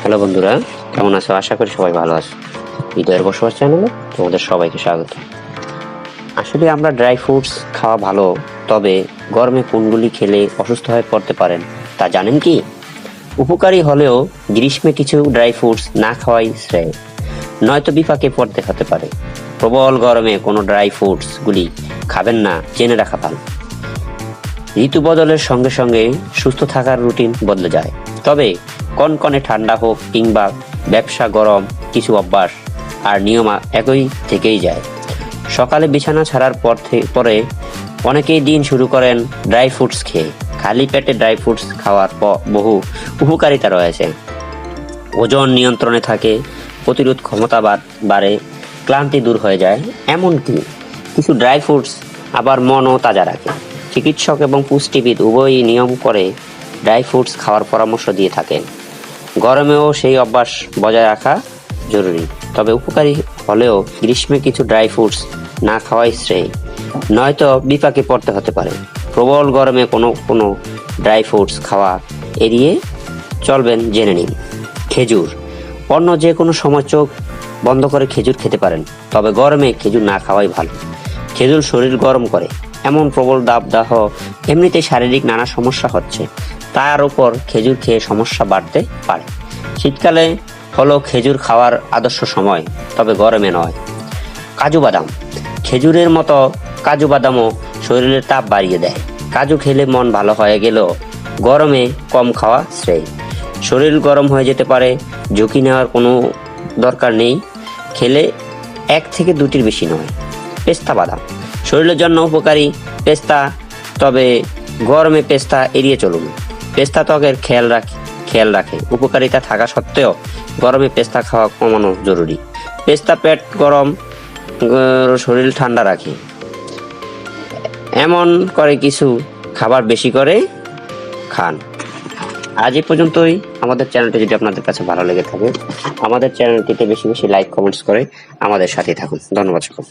Hello বন্ধুরা, কেমন আছো? আশা করি সবাই ভালো আছো। হৃদয়ের বসবাস চ্যানেলে তোমাদের সবাইকে স্বাগত। আসলে আমরা ড্রাই ফ্রুটস খাওয়া ভালো, তবে গরমে কোনগুলি খেলে অসুস্থ হয়ে পড়তে পারেন তা জানেন কি? উপকারী হলেও গ্রীষ্মে কিছু ড্রাই ফ্রুটস না খাওয়াই শ্রেয়, নয়তো বিপাকে পড়তে হতে পারে। প্রবল গরমে কোনো ড্রাই ফ্রুটস গুলি খাবেন না, জেনে রাখা ভালো। ঋতু বদলের সঙ্গে সঙ্গে সুস্থ থাকার রুটিন বদলে যায়, তবে কনকনে ঠান্ডা হোক কিংবা ব্যবসা গরম, কিছু অভ্যাস আর নিয়ম একই থেকেই যায়। সকালে বিছানা ছাড়ার পরে অনেকেই দিন শুরু করেন ড্রাই ফ্রুটস খেয়ে। খালি পেটে ড্রাই ফ্রুটস খাওয়ার বহু উপকারিতা রয়েছে। ওজন নিয়ন্ত্রণে থাকে, প্রতিরোধ ক্ষমতা বাড়ে, ক্লান্তি দূর হয়ে যায়। এমনকি কিছু ড্রাই ফ্রুটস আবার মনও তাজা রাখে। চিকিৎসক এবং পুষ্টিবিদ উভয়ই নিয়ম করে ড্রাই ফ্রুটস খাওয়ার পরামর্শ দিয়ে থাকেন। গরমেও সেই অভ্যাস বজায় রাখা জরুরি, তবে উপকারী হলেও গ্রীষ্মে কিছু ড্রাই ফ্রুটস না খাওয়াই শ্রেয়, নয়তো বিপাকে পড়তে হতে পারে। প্রবল গরমে কোনো ড্রাই ফ্রুটস খাওয়া এড়িয়ে চলবেন জেনে নিন। খেজুর। অন্য যে কোনো সময় চোখ বন্ধ করে খেজুর খেতে পারেন, তবে গরমে খেজুর না খাওয়াই ভালো। খেজুর শরীর গরম করে, এমন প্রবল দাবদাহ, এমনিতে শারীরিক নানা সমস্যা হচ্ছে, তার উপর খেজুর খেয়ে সমস্যা বাড়তে পারে। শীতকালে হলো খেজুর খাওয়ার আদর্শ সময়, তবে গরমে নয়। কাজু বাদাম। খেজুরের মতো কাজু বাদামও শরীরের তাপ বাড়িয়ে দেয়। কাজু খেলে মন ভালো হয়ে গেলেও গরমে কম খাওয়া শ্রেয়। শরীর গরম হয়ে যেতে পারে, ঝুঁকি নেওয়ার কোনো দরকার নেই। খেলে 1 থেকে 2টির বেশি নয়। পেস্তা বাদাম। শরীরের জন্য উপকারী পেস্তা, তবে গরমে পেস্তা এড়িয়ে চলুন। পেস্তা ত্বকের খেয়াল রাখে। উপকারিতা থাকা সত্ত্বেও গরমে পেস্তা খাওয়া কমানো জরুরি। পেস্তা পেট গরম, শরীর ঠান্ডা রাখে। এমন করে কিছু খাবার বেশি করে খান। আজ এই পর্যন্তই। আমাদের চ্যানেলটি যদি আপনাদের কাছে ভালো লেগে থাকে, আমাদের চ্যানেলটিতে বেশি বেশি লাইক কমেন্টস করে আমাদের সাথে থাকুন। ধন্যবাদ সকল।